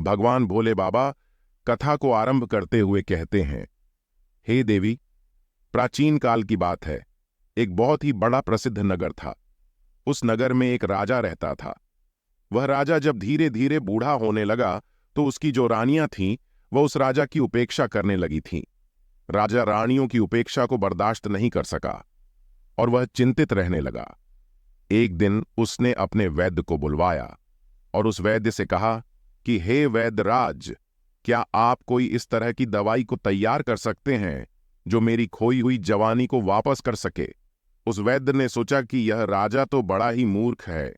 भगवान भोले बाबा कथा को आरंभ करते हुए कहते हैं, हे देवी, प्राचीन काल की बात है। एक बहुत ही बड़ा प्रसिद्ध नगर था। उस नगर में एक राजा रहता था। वह राजा जब धीरे धीरे बूढ़ा होने लगा तो उसकी जो रानियां थीं वह उस राजा की उपेक्षा करने लगी थीं। राजा रानियों की उपेक्षा को बर्दाश्त नहीं कर सका और वह चिंतित रहने लगा। एक दिन उसने अपने वैद्य को बुलवाया और उस वैद्य से कहा कि हे वैद्यराज, क्या आप कोई इस तरह की दवाई को तैयार कर सकते हैं जो मेरी खोई हुई जवानी को वापस कर सके। उस वैद्य ने सोचा कि यह राजा तो बड़ा ही मूर्ख है,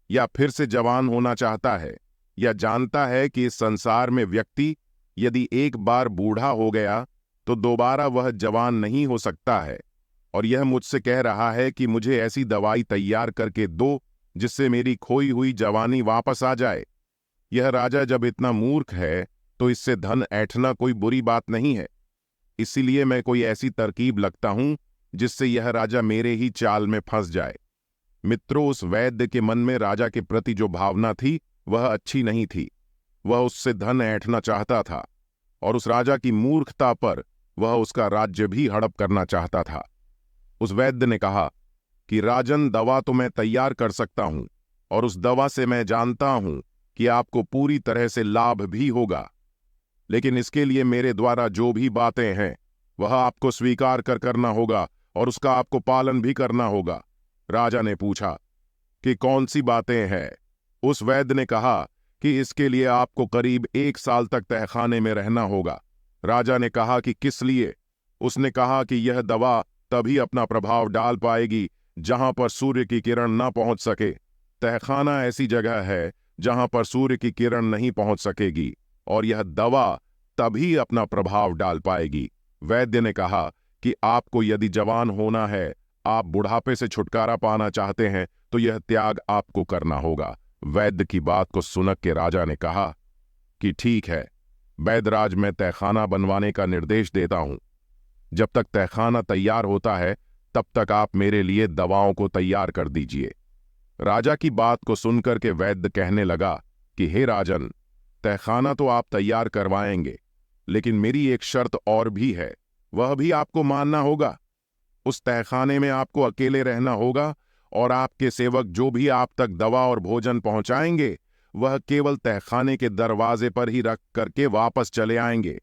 या फिर से जवान होना चाहता है, या जानता है कि इस संसार में व्यक्ति यदि एक बार बूढ़ा हो गया तो दोबारा वह जवान नहीं हो सकता है, और यह मुझसे कह रहा है कि मुझे ऐसी दवाई तैयार करके दो जिससे मेरी खोई हुई जवानी वापस आ जाए। यह राजा जब इतना मूर्ख है तो इससे धन ऐंठना कोई बुरी बात नहीं है। इसीलिए मैं कोई ऐसी तरकीब लगता हूं जिससे यह राजा मेरे ही चाल में फंस जाए। मित्रों, उस वैद्य के मन में राजा के प्रति जो भावना थी वह अच्छी नहीं थी। वह उससे धन ऐंठना चाहता था और उस राजा की मूर्खता पर वह उसका राज्य भी हड़प करना चाहता था। उस वैद्य ने कहा कि राजन, दवा तो मैं तैयार कर सकता हूं और उस दवा से मैं जानता हूं कि आपको पूरी तरह से लाभ भी होगा, लेकिन इसके लिए मेरे द्वारा जो भी बातें हैं वह आपको स्वीकार करना होगा और उसका आपको पालन भी करना होगा। राजा ने पूछा कि कौन सी बातें हैं? उस वैद्य ने कहा कि इसके लिए आपको करीब 1 साल तक तहखाने में रहना होगा। राजा ने कहा कि किस लिए? उसने कहा कि यह दवा तभी अपना प्रभाव डाल पाएगी जहां पर सूर्य की किरण न पहुंच सके। तहखाना ऐसी जगह है जहां पर सूर्य की किरण नहीं पहुंच सकेगी और यह दवा तभी अपना प्रभाव डाल पाएगी। वैद्य ने कहा कि आपको यदि जवान होना है, आप बुढ़ापे से छुटकारा पाना चाहते हैं, तो यह त्याग आपको करना होगा। वैद्य की बात को सुनकर के राजा ने कहा कि ठीक है वैद्यराज, मैं तहखाना बनवाने का निर्देश देता हूं। जब तक तहखाना तैयार होता है तब तक आप मेरे लिए दवाओं को तैयार कर दीजिए। राजा की बात को सुनकर के वैद्य कहने लगा कि हे राजन, तहखाना तो आप तैयार करवाएंगे, लेकिन मेरी एक शर्त और भी है, वह भी आपको मानना होगा। उस तहखाने में आपको अकेले रहना होगा और आपके सेवक जो भी आप तक दवा और भोजन पहुंचाएंगे वह केवल तहखाने के दरवाजे पर ही रख करके वापस चले आएंगे।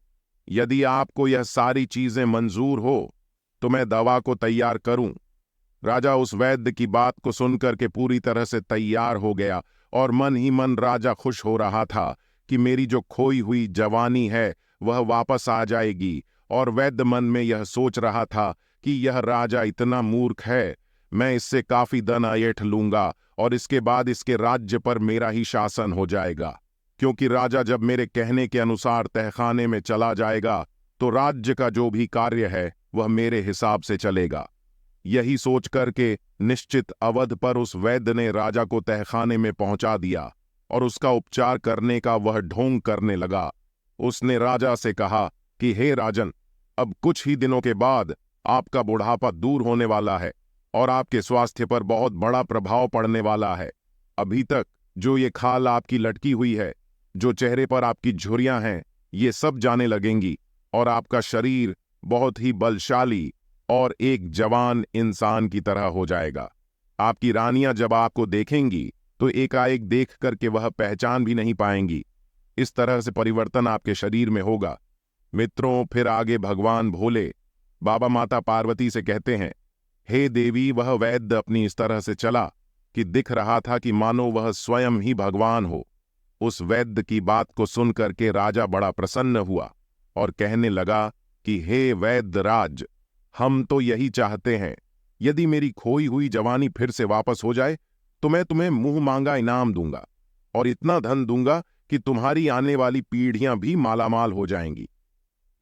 यदि आपको यह सारी चीजें मंजूर हो तो मैं दवा को तैयार करूं। राजा उस वैद्य की बात को सुनकर के पूरी तरह से तैयार हो गया और मन ही मन राजा खुश हो रहा था कि मेरी जो खोई हुई जवानी है वह वापस आ जाएगी। और वैद्य मन में यह सोच रहा था कि यह राजा इतना मूर्ख है, मैं इससे काफी धन ऐंठ लूंगा और इसके बाद इसके राज्य पर मेरा ही शासन हो जाएगा, क्योंकि राजा जब मेरे कहने के अनुसार तहखाने में चला जाएगा तो राज्य का जो भी कार्य है वह मेरे हिसाब से चलेगा। यही सोच करके निश्चित अवध पर उस वैद्य ने राजा को तहखाने में पहुंचा दिया और उसका उपचार करने का वह ढोंग करने लगा। उसने राजा से कहा कि हे राजन, अब कुछ ही दिनों के बाद आपका बुढ़ापा दूर होने वाला है और आपके स्वास्थ्य पर बहुत बड़ा प्रभाव पड़ने वाला है। अभी तक जो ये खाल आपकी लटकी हुई है, जो चेहरे पर आपकी झुर्रियां हैं, ये सब जाने लगेंगी और आपका शरीर बहुत ही बलशाली और एक जवान इंसान की तरह हो जाएगा। आपकी रानियां जब आपको देखेंगी तो एकाएक देख करके वह पहचान भी नहीं पाएंगी। इस तरह से परिवर्तन आपके शरीर में होगा। मित्रों, फिर आगे भगवान भोले बाबा माता पार्वती से कहते हैं, हे देवी, वह वैद्य अपनी इस तरह से चला कि दिख रहा था कि मानो वह स्वयं ही भगवान हो। उस वैद्य की बात को सुनकर के राजा बड़ा प्रसन्न हुआ और कहने लगा कि हे वैद्यराज, हम तो यही चाहते हैं, यदि मेरी खोई हुई जवानी फिर से वापस हो जाए तो मैं तुम्हें मुंह मांगा इनाम दूंगा और इतना धन दूंगा कि तुम्हारी आने वाली पीढ़ियां भी मालामाल हो जाएंगी।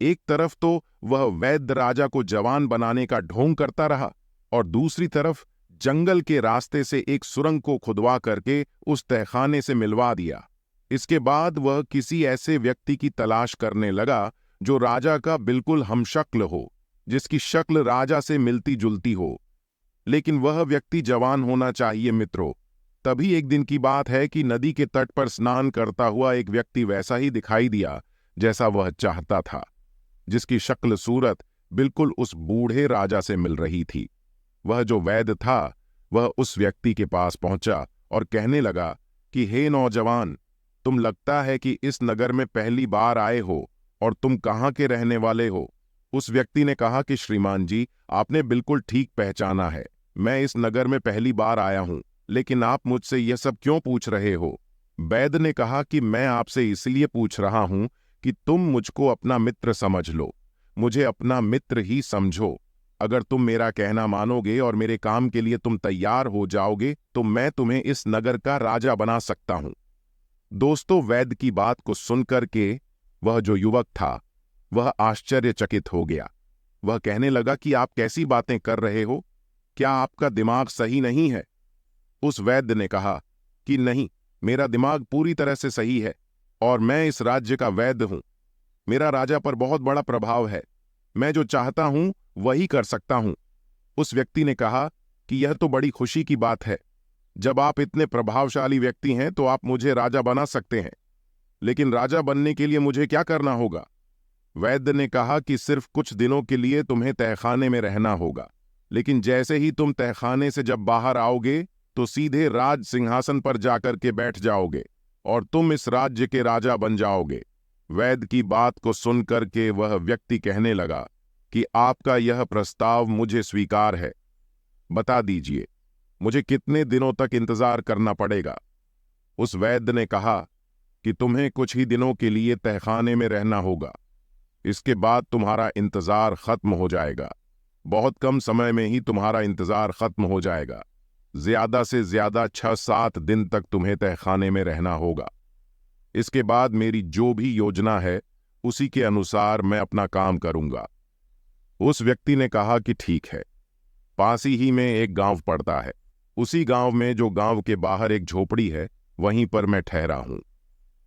एक तरफ तो वह वैद्य राजा को जवान बनाने का ढोंग करता रहा और दूसरी तरफ जंगल के रास्ते से एक सुरंग को खुदवा करके उस तहखाने से मिलवा दिया। इसके बाद वह किसी ऐसे व्यक्ति की तलाश करने लगा जो राजा का बिल्कुल हमशक्ल हो, जिसकी शक्ल राजा से मिलती जुलती हो, लेकिन वह व्यक्ति जवान होना चाहिए। मित्रों, तभी एक दिन की बात है कि नदी के तट पर स्नान करता हुआ एक व्यक्ति वैसा ही दिखाई दिया जैसा वह चाहता था, जिसकी शक्ल सूरत बिल्कुल उस बूढ़े राजा से मिल रही थी। वह जो वैद्य था वह उस व्यक्ति के पास पहुंचा और कहने लगा कि हे नौजवान, तुम लगता है कि इस नगर में पहली बार आए हो और तुम कहाँ के रहने वाले हो? उस व्यक्ति ने कहा कि श्रीमान जी, आपने बिल्कुल ठीक पहचाना है। मैं इस नगर में पहली बार आया हूं, लेकिन आप मुझसे यह सब क्यों पूछ रहे हो? वैद्य ने कहा कि मैं आपसे इसलिए पूछ रहा हूं कि तुम मुझको अपना मित्र समझ लो, मुझे अपना मित्र ही समझो। अगर तुम मेरा कहना मानोगे और मेरे काम के लिए तुम तैयार हो जाओगे तो मैं तुम्हें इस नगर का राजा बना सकता हूं। दोस्तों, वैद्य की बात को सुनकर के वह जो युवक था वह आश्चर्यचकित हो गया। वह कहने लगा कि आप कैसी बातें कर रहे हो? क्या आपका दिमाग सही नहीं है? उस वैद्य ने कहा कि नहीं, मेरा दिमाग पूरी तरह से सही है और मैं इस राज्य का वैद्य हूं। मेरा राजा पर बहुत बड़ा प्रभाव है। मैं जो चाहता हूं वही कर सकता हूं। उस व्यक्ति ने कहा कि यह तो बड़ी खुशी की बात है। जब आप इतने प्रभावशाली व्यक्ति हैं तो आप मुझे राजा बना सकते हैं, लेकिन राजा बनने के लिए मुझे क्या करना होगा? वैद्य ने कहा कि सिर्फ कुछ दिनों के लिए तुम्हें तहखाने में रहना होगा, लेकिन जैसे ही तुम तहखाने से जब बाहर आओगे तो सीधे राज सिंहासन पर जाकर के बैठ जाओगे और तुम इस राज्य के राजा बन जाओगे। वैद्य की बात को सुनकर के वह व्यक्ति कहने लगा कि आपका यह प्रस्ताव मुझे स्वीकार है। बता दीजिए, मुझे कितने दिनों तक इंतजार करना पड़ेगा? उस वैद्य ने कहा कि तुम्हें कुछ ही दिनों के लिए तहखाने में रहना होगा। इसके बाद तुम्हारा इंतजार खत्म हो जाएगा। बहुत कम समय में ही तुम्हारा इंतजार खत्म हो जाएगा। ज्यादा से ज्यादा 6-7 दिन तक तुम्हें तहखाने में रहना होगा। इसके बाद मेरी जो भी योजना है उसी के अनुसार मैं अपना काम करूंगा। उस व्यक्ति ने कहा कि ठीक है। पास ही में एक गांव पड़ता है। उसी गांव में, जो गांव के बाहर एक झोपड़ी है, वहीं पर मैं ठहरा हूं।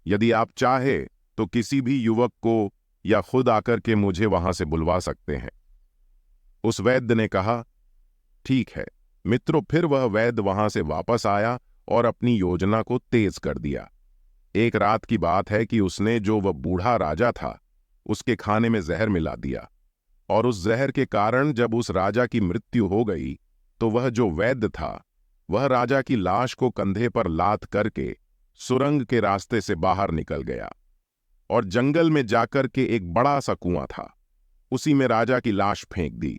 यदि आप चाहे तो किसी भी युवक को या खुद आकर के मुझे वहां से बुलवा सकते हैं। उस वैद्य ने कहा ठीक है। मित्रों, फिर वह वैद्य वहां से वापस आया और अपनी योजना को तेज कर दिया। एक रात की बात है कि उसने, जो वह बूढ़ा राजा था, उसके खाने में जहर मिला दिया और उस जहर के कारण जब उस राजा की मृत्यु हो गई तो वह जो वैद्य था वह राजा की लाश को कंधे पर लाद करके सुरंग के रास्ते से बाहर निकल गया और जंगल में जाकर के एक बड़ा सा कुआं था, उसी में राजा की लाश फेंक दी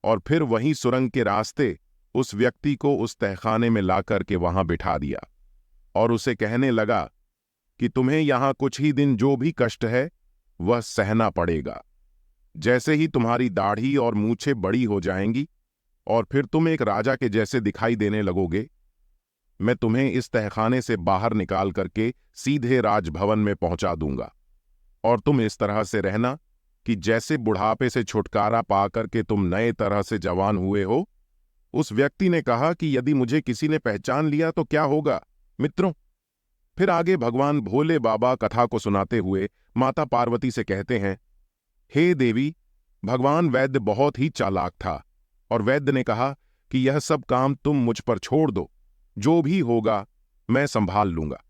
और फिर वहीं सुरंग के रास्ते उस व्यक्ति को उस तहखाने में लाकर के वहां बिठा दिया और उसे कहने लगा कि तुम्हें यहां कुछ ही दिन जो भी कष्ट है वह सहना पड़ेगा। जैसे ही तुम्हारी दाढ़ी और मूछें बड़ी हो जाएंगी और फिर तुम एक राजा के जैसे दिखाई देने लगोगे, मैं तुम्हें इस तहखाने से बाहर निकाल करके सीधे राजभवन में पहुंचा दूंगा और तुम इस तरह से रहना कि जैसे बुढ़ापे से छुटकारा पा करके तुम नए तरह से जवान हुए हो। उस व्यक्ति ने कहा कि यदि मुझे किसी ने पहचान लिया तो क्या होगा? मित्रों, फिर आगे भगवान भोले बाबा कथा को सुनाते हुए माता पार्वती से कहते हैं, हे देवी, भगवान वैद्य बहुत ही चालाक था और वैद्य ने कहा कि यह सब काम तुम मुझ पर छोड़ दो, जो भी होगा मैं संभाल लूंगा।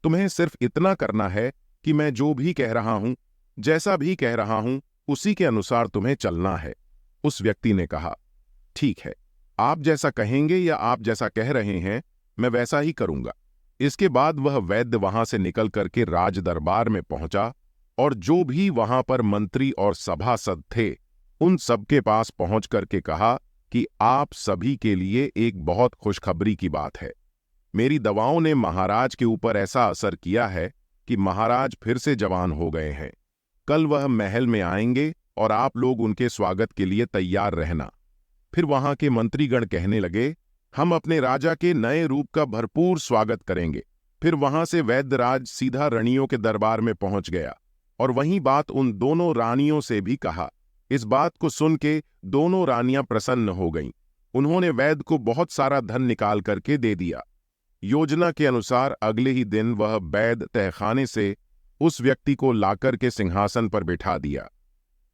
तुम्हें सिर्फ इतना करना है कि मैं जो भी कह रहा हूं, जैसा भी कह रहा हूं, उसी के अनुसार तुम्हें चलना है। उस व्यक्ति ने कहा ठीक है, आप जैसा कहेंगे या आप जैसा कह रहे हैं मैं वैसा ही करूंगा। इसके बाद वह वैद्य वहां से निकल करके राज दरबार में पहुंचा और जो भी वहां पर मंत्री और सभासद थे उन सबके पास पहुंच करके कहा कि आप सभी के लिए एक बहुत खुशखबरी की बात है। मेरी दवाओं ने महाराज के ऊपर ऐसा असर किया है कि महाराज फिर से जवान हो गए हैं। कल वह महल में आएंगे और आप लोग उनके स्वागत के लिए तैयार रहना। फिर वहां के मंत्रीगण कहने लगे, हम अपने राजा के नए रूप का भरपूर स्वागत करेंगे। फिर वहां से वैद्यराज सीधा रानियों के दरबार में पहुंच गया और वही बात उन दोनों रानियों से भी कहा। इस बात को सुन के दोनों रानियां प्रसन्न हो गईं। उन्होंने वैद्य को बहुत सारा धन निकाल करके दे दिया। योजना के अनुसार अगले ही दिन वह वैद्य तहखाने से उस व्यक्ति को लाकर के सिंहासन पर बिठा दिया।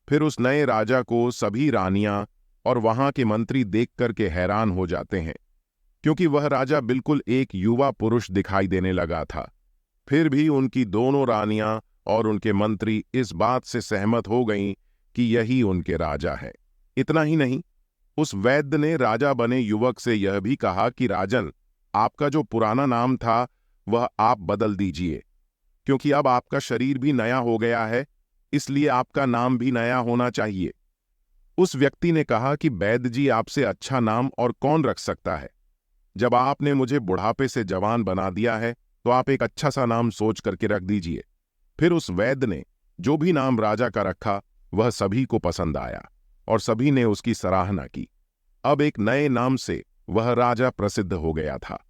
फिर उस नए राजा को सभी रानियां और वहां के मंत्री देख करके हैरान हो जाते हैं क्योंकि वह राजा बिल्कुल एक युवा पुरुष दिखाई देने लगा था। फिर भी उनकी दोनों रानियां और उनके मंत्री इस बात से सहमत हो गईं कि यही उनके राजा है। इतना ही नहीं, उस वैद्य ने राजा बने युवक से यह भी कहा कि राजन, आपका जो पुराना नाम था वह आप बदल दीजिए, क्योंकि अब आपका शरीर भी नया हो गया है, इसलिए आपका नाम भी नया होना चाहिए। उस व्यक्ति ने कहा कि वैद्य जी, आपसे अच्छा नाम और कौन रख सकता है। जब आपने मुझे बुढ़ापे से जवान बना दिया है तो आप एक अच्छा सा नाम सोच करके रख दीजिए। फिर उस वैद्य ने जो भी नाम राजा का रखा वह सभी को पसंद आया और सभी ने उसकी सराहना की। अब एक नए नाम से वह राजा प्रसिद्ध हो गया था।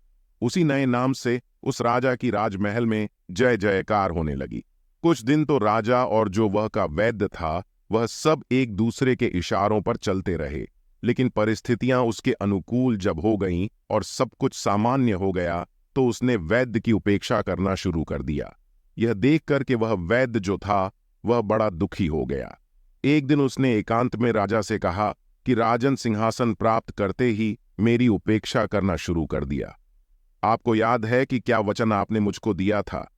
उसी नए नाम से उस राजा की राजमहल में जय जयकार होने लगी। कुछ दिन तो राजा और जो वह का वैद्य था वह सब एक दूसरे के इशारों पर चलते रहे, लेकिन परिस्थितियां उसके अनुकूल जब हो गईं और सब कुछ सामान्य हो गया तो उसने वैद्य की उपेक्षा करना शुरू कर दिया। यह देखकर कि वह वैद्य जो था वह बड़ा दुखी हो गया। एक दिन उसने एकांत में राजा से कहा कि राजन, सिंहासन प्राप्त करते ही मेरी उपेक्षा करना शुरू कर दिया। आपको याद है कि क्या वचन आपने मुझको दिया था?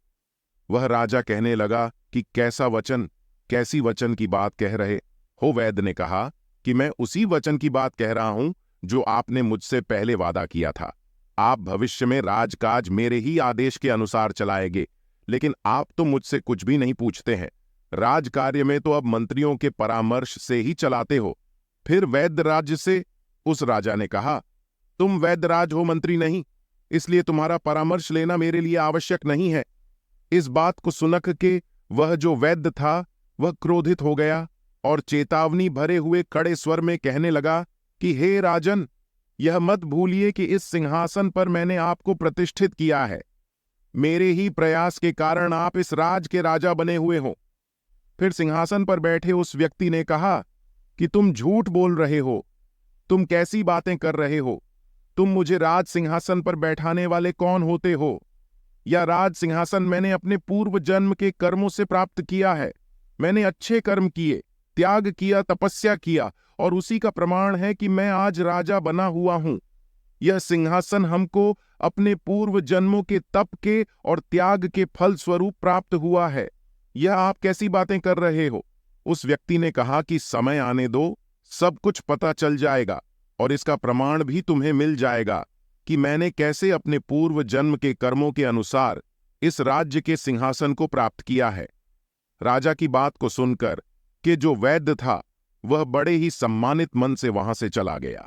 वह राजा कहने लगा कि कैसा वचन, कैसी वचन की बात कह रहे हो? वैद्य ने कहा कि मैं उसी वचन की बात कह रहा हूं जो आपने मुझसे पहले वादा किया था। आप भविष्य में राजकाज मेरे ही आदेश के अनुसार चलाएंगे, लेकिन आप तो मुझसे कुछ भी नहीं पूछते हैं। राजकार्य में तो अब मंत्रियों के परामर्श से ही चलाते हो। फिर वैद्य राज्य से उस राजा ने कहा, तुम वैद्य राज हो, मंत्री नहीं, इसलिए तुम्हारा परामर्श लेना मेरे लिए आवश्यक नहीं है। इस बात को सुनक के वह जो वैद्य था वह क्रोधित हो गया और चेतावनी भरे हुए कड़े स्वर में कहने लगा कि हे राजन, यह मत भूलिए कि इस सिंहासन पर मैंने आपको प्रतिष्ठित किया है। मेरे ही प्रयास के कारण आप इस राज के राजा बने हुए हो। फिर सिंहासन पर बैठे उस व्यक्ति ने कहा कि तुम झूठ बोल रहे हो, तुम कैसी बातें कर रहे हो? तुम मुझे राज सिंहासन पर बैठाने वाले कौन होते हो? यह राज सिंहासन मैंने अपने पूर्व जन्म के कर्मों से प्राप्त किया है। मैंने अच्छे कर्म किए, त्याग किया, तपस्या किया, और उसी का प्रमाण है कि मैं आज राजा बना हुआ हूं। यह सिंहासन हमको अपने पूर्व जन्मों के तप के और त्याग के फल स्वरूप प्राप्त हुआ है। यह आप कैसी बातें कर रहे हो? उस व्यक्ति ने कहा कि समय आने दो, सब कुछ पता चल जाएगा और इसका प्रमाण भी तुम्हें मिल जाएगा कि मैंने कैसे अपने पूर्व जन्म के कर्मों के अनुसार इस राज्य के सिंहासन को प्राप्त किया है। राजा की बात को सुनकर कि जो वैद्य था वह बड़े ही सम्मानित मन से वहां से चला गया।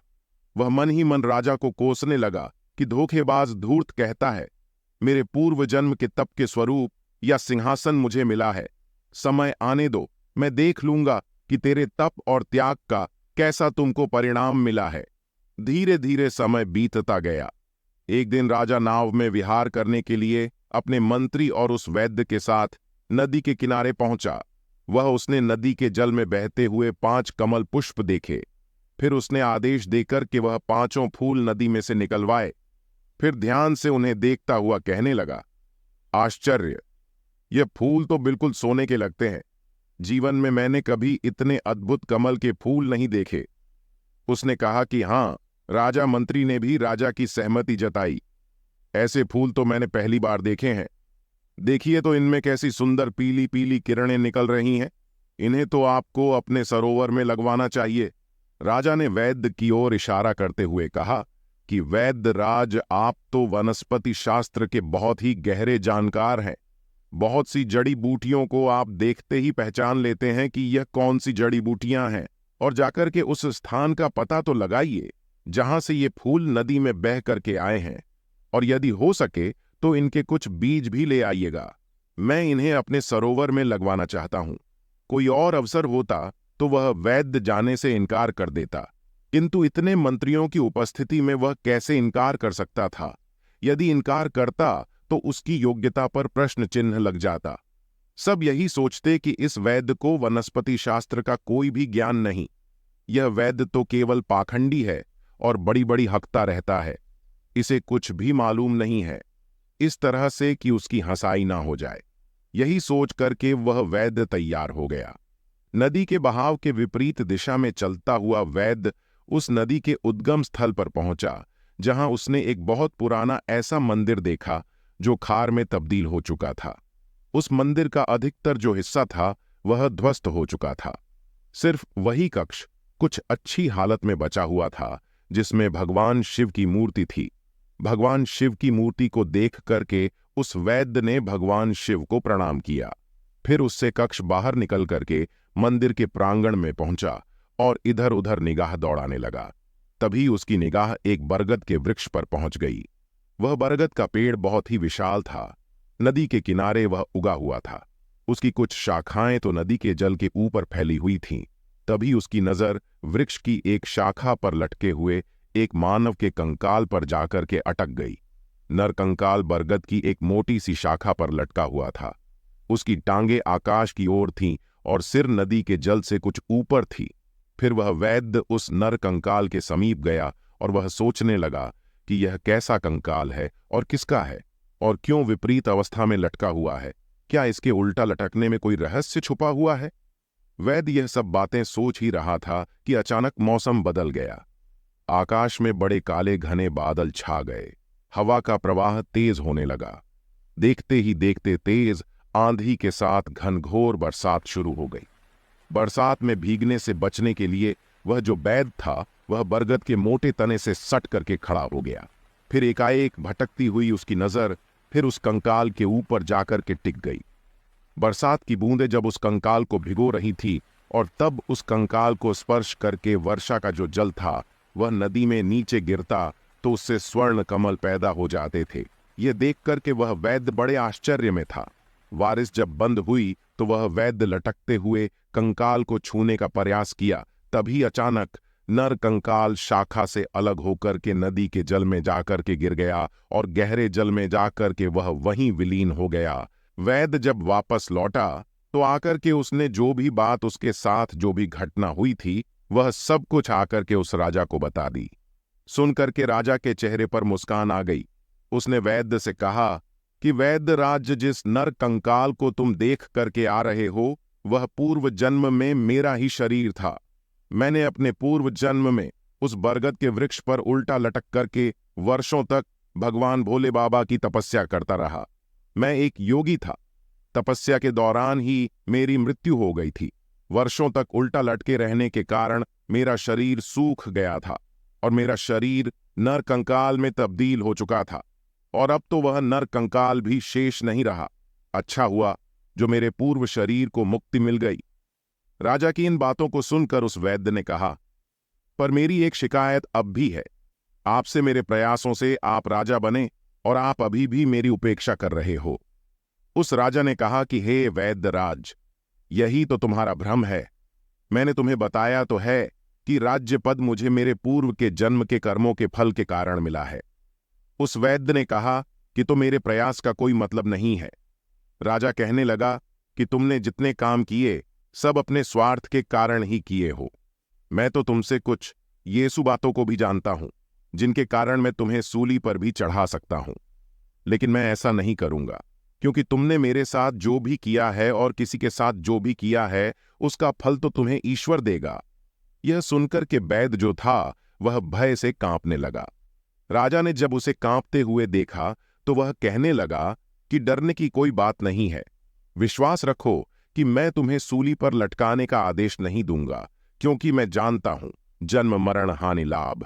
वह मन ही मन राजा को कोसने लगा कि धोखेबाज धूर्त कहता है, मेरे पूर्व जन्म के तप के स्वरूप या सिंहासन मुझे मिला है। समय आने दो, मैं देख लूंगा कि तेरे तप और त्याग का कैसा तुमको परिणाम मिला है। धीरे धीरे समय बीतता गया। एक दिन राजा नाव में विहार करने के लिए अपने मंत्री और उस वैद्य के साथ नदी के किनारे पहुंचा। उसने नदी के जल में बहते हुए 5 कमल पुष्प देखे। फिर उसने आदेश देकर कि वह 5 फूल नदी में से निकलवाए। फिर ध्यान से उन्हें देखता हुआ कहने लगा, आश्चर्य, ये फूल तो बिल्कुल सोने के लगते हैं। जीवन में मैंने कभी इतने अद्भुत कमल के फूल नहीं देखे। उसने कहा कि हाँ, राजा मंत्री ने भी राजा की सहमति जताई। ऐसे फूल तो मैंने पहली बार देखे हैं। देखिए तो इनमें कैसी सुंदर पीली पीली किरणें निकल रही हैं। इन्हें तो आपको अपने सरोवर में लगवाना चाहिए। राजा ने वैद्य की ओर इशारा करते हुए कहा कि वैद्य राज, आप तो वनस्पति शास्त्र के बहुत ही गहरे जानकार हैं। बहुत सी जड़ी बूटियों को आप देखते ही पहचान लेते हैं कि यह कौन सी जड़ी बूटियां हैं, और जाकर के उस स्थान का पता तो लगाइए जहां से ये फूल नदी में बह करके आए हैं, और यदि हो सके तो इनके कुछ बीज भी ले आइएगा। मैं इन्हें अपने सरोवर में लगवाना चाहता हूं। कोई और अवसर होता तो वह वैद्य जाने से इनकार कर देता, किंतु इतने मंत्रियों की उपस्थिति में वह कैसे इनकार कर सकता था? यदि इनकार करता तो उसकी योग्यता पर प्रश्न चिन्ह लग जाता। सब यही सोचते कि इस वैद्य को वनस्पति शास्त्र का कोई भी ज्ञान नहीं। यह वैद्य तो केवल पाखंडी है और बड़ी बड़ी हकता रहता है। इसे कुछ भी मालूम नहीं है, इस तरह से कि उसकी हंसाई ना हो जाए। यही सोच करके वह वैद्य तैयार हो गया। नदी के बहाव के विपरीत दिशा में चलता हुआ वैद्य उस नदी के उद्गम स्थल पर पहुंचा, जहां उसने एक बहुत पुराना ऐसा मंदिर देखा जो खार में तब्दील हो चुका था। उस मंदिर का अधिकतर जो हिस्सा था वह ध्वस्त हो चुका था। सिर्फ वही कक्ष कुछ अच्छी हालत में बचा हुआ था, जिसमें भगवान शिव की मूर्ति थी। भगवान शिव की मूर्ति को देख करके उस वैद्य ने भगवान शिव को प्रणाम किया। फिर उससे कक्ष बाहर निकल करके मंदिर के प्रांगण में पहुंचा और इधर उधर निगाह दौड़ाने लगा। तभी उसकी निगाह एक बरगद के वृक्ष पर पहुंच गई। वह बरगद का पेड़ बहुत ही विशाल था। नदी के किनारे वह उगा हुआ था। उसकी कुछ शाखाएं तो नदी के जल के ऊपर फैली हुई थीं। तभी उसकी नजर वृक्ष की एक शाखा पर लटके हुए एक मानव के कंकाल पर जाकर के अटक गई। नर कंकाल बरगद की एक मोटी सी शाखा पर लटका हुआ था। उसकी टांगें आकाश की ओर थीं और सिर नदी के जल से कुछ ऊपर थी। फिर वह वैद्य उस नर कंकाल के समीप गया और वह सोचने लगा कि यह कैसा कंकाल है और किसका है और क्यों विपरीत अवस्था में लटका हुआ है। क्या इसके उल्टा लटकने में कोई रहस्य छुपा हुआ है? वैद्य यह सब बातें सोच ही रहा था कि अचानक मौसम बदल गया। आकाश में बड़े काले घने बादल छा गए। हवा का प्रवाह तेज होने लगा। देखते ही देखते तेज आंधी के साथ घनघोर बरसात शुरू हो गई। बरसात में भीगने से बचने के लिए वह जो वैद्य था वह बरगद के मोटे तने से सट करके खड़ा हो गया। फिर एकाएक भटकती हुई उसकी नजर फिर उस कंकाल के ऊपर जाकर के टिक गई। बरसात की बूंदें जब उस कंकाल को भिगो रही थी और तब उस कंकाल को स्पर्श करके वर्षा का जो जल था वह नदी में नीचे गिरता तो उससे स्वर्ण कमल पैदा हो जाते थे। ये देख करके वह वैद्य बड़े आश्चर्य में था। बारिश जब बंद हुई तो वह वैद्य लटकते हुए कंकाल को छूने का प्रयास किया। तभी अचानक नर कंकाल शाखा से अलग होकर के नदी के जल में जाकर के गिर गया और गहरे जल में जाकर के वह वहीं विलीन हो गया। वैद्य जब वापस लौटा तो आकर के उसने जो भी बात उसके साथ जो भी घटना हुई थी वह सब कुछ आकर के उस राजा को बता दी। सुनकर के राजा के चेहरे पर मुस्कान आ गई। उसने वैद्य से कहा कि वैद्य राज, जिस नर कंकाल को तुम देख करके आ रहे हो वह पूर्व जन्म में मेरा ही शरीर था। मैंने अपने पूर्व जन्म में उस बरगद के वृक्ष पर उल्टा लटक करके वर्षों तक भगवान भोले बाबा की तपस्या करता रहा। मैं एक योगी था। तपस्या के दौरान ही मेरी मृत्यु हो गई थी। वर्षों तक उल्टा लटके रहने के कारण मेरा शरीर सूख गया था और मेरा शरीर नर कंकाल में तब्दील हो चुका था और अब तो वह नर कंकाल भी शेष नहीं रहा। अच्छा हुआ जो मेरे पूर्व शरीर को मुक्ति मिल गई। राजा की इन बातों को सुनकर उस वैद्य ने कहा, पर मेरी एक शिकायत अब भी है। आपसे मेरे प्रयासों से आप राजा बने और आप अभी भी मेरी उपेक्षा कर रहे हो। उस राजा ने कहा कि हे वैद्य राज, यही तो तुम्हारा भ्रम है। मैंने तुम्हें बताया तो है कि राज्य पद मुझे मेरे पूर्व के जन्म के कर्मों के फल के कारण मिला है। उस वैद्य ने कहा कि तो मेरे प्रयास का कोई मतलब नहीं है। राजा कहने लगा कि तुमने जितने काम किए सब अपने स्वार्थ के कारण ही किए हो। मैं तो तुमसे कुछ येसु बातों को भी जानता हूं जिनके कारण मैं तुम्हें सूली पर भी चढ़ा सकता हूं, लेकिन मैं ऐसा नहीं करूंगा क्योंकि तुमने मेरे साथ जो भी किया है और किसी के साथ जो भी किया है उसका फल तो तुम्हें ईश्वर देगा। यह सुनकर के वैद्य जो था वह भय से कांपने लगा। राजा ने जब उसे कांपते हुए देखा तो वह कहने लगा कि डरने की कोई बात नहीं है। विश्वास रखो कि मैं तुम्हें सूली पर लटकाने का आदेश नहीं दूंगा, क्योंकि मैं जानता हूं जन्म मरण हानि लाभ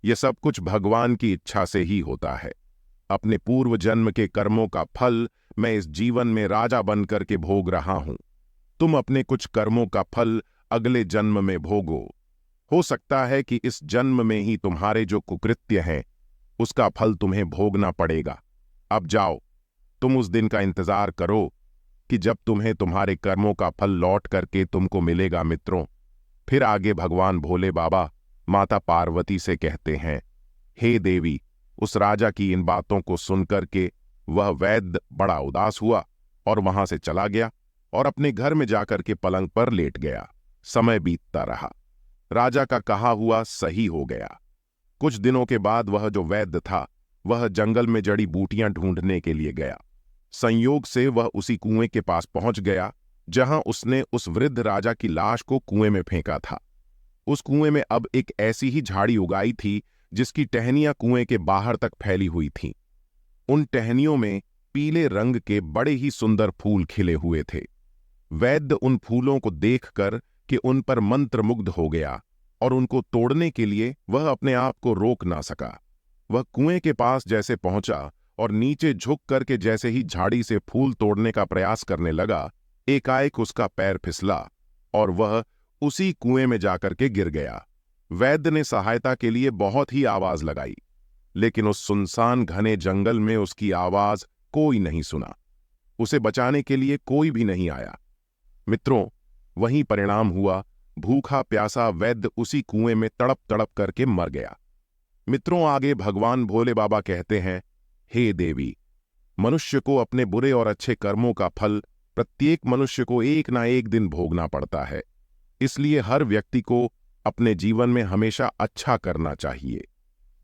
यह सब कुछ भगवान की इच्छा से ही होता है। अपने पूर्व जन्म के कर्मों का फल मैं इस जीवन में राजा बनकर के भोग रहा हूं। तुम अपने कुछ कर्मों का फल अगले जन्म में भोगो। हो सकता है कि इस जन्म में ही तुम्हारे जो कुकृत्य हैं उसका फल तुम्हें भोगना पड़ेगा। अब जाओ, तुम उस दिन का इंतजार करो कि जब तुम्हें तुम्हारे कर्मों का फल लौट करके तुमको मिलेगा मित्रों। फिर आगे भगवान भोले बाबा माता पार्वती से कहते हैं, हे देवी। उस राजा की इन बातों को सुनकर के वह वैद्य बड़ा उदास हुआ और वहां से चला गया और अपने घर में जाकर के पलंग पर लेट गया। समय बीतता रहा। राजा का कहा हुआ सही हो गया। कुछ दिनों के बाद वह जो वैद्य था वह जंगल में जड़ी बूटियां ढूंढने के लिए गया। संयोग से वह उसी कुएं के पास पहुंच गया जहां उसने उस वृद्ध राजा की लाश को कुएं में फेंका था। उस कुएं में अब एक ऐसी ही झाड़ी उगाई थी जिसकी टहनियां कुएं के बाहर तक फैली हुई थीं। उन टहनियों में पीले रंग के बड़े ही सुंदर फूल खिले हुए थे। वैद्य उन फूलों को देखकर कि उन पर मंत्रमुग्ध हो गया और उनको तोड़ने के लिए वह अपने आप को रोक ना सका। वह कुएं के पास जैसे पहुंचा और नीचे झुक करके जैसे ही झाड़ी से फूल तोड़ने का प्रयास करने लगा, एकाएक उसका पैर फिसला और वह उसी कुएं में जाकर के गिर गया। वैद्य ने सहायता के लिए बहुत ही आवाज लगाई, लेकिन उस सुनसान घने जंगल में उसकी आवाज कोई नहीं सुना। उसे बचाने के लिए कोई भी नहीं आया। मित्रों, वही परिणाम हुआ। भूखा प्यासा वैद्य उसी कुएं में तड़प तड़प करके मर गया। मित्रों, आगे भगवान भोले बाबा कहते हैं, हे देवी, मनुष्य को अपने बुरे और अच्छे कर्मों का फल प्रत्येक मनुष्य को एक ना एक दिन भोगना पड़ता है। इसलिए हर व्यक्ति को अपने जीवन में हमेशा अच्छा करना चाहिए।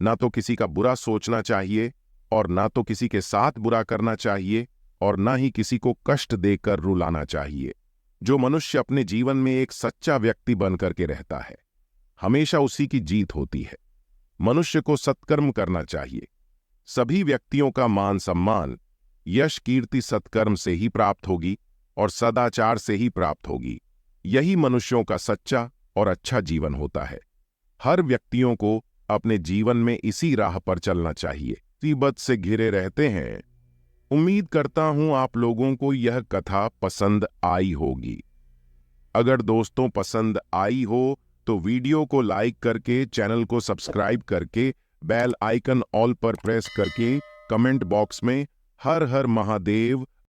ना तो किसी का बुरा सोचना चाहिए और ना तो किसी के साथ बुरा करना चाहिए और ना ही किसी को कष्ट देकर रुलाना चाहिए। जो मनुष्य अपने जीवन में एक सच्चा व्यक्ति बनकर के रहता है, हमेशा उसी की जीत होती है। मनुष्य को सत्कर्म करना चाहिए। सभी व्यक्तियों का मान सम्मान, यश कीर्ति सत्कर्म से ही प्राप्त होगी और सदाचार से ही प्राप्त होगी। यही मनुष्यों का सच्चा और अच्छा जीवन होता है। हर व्यक्तियों को अपने जीवन में इसी राह पर चलना चाहिए। मुसीबत से घिरे रहते हैं। उम्मीद करता हूं आप लोगों को यह कथा पसंद आई होगी। अगर दोस्तों पसंद आई हो तो वीडियो को लाइक करके, चैनल को सब्सक्राइब करके, बेल आइकन ऑल पर प्रेस करके कमेंट बॉक्स में हर हर महादेव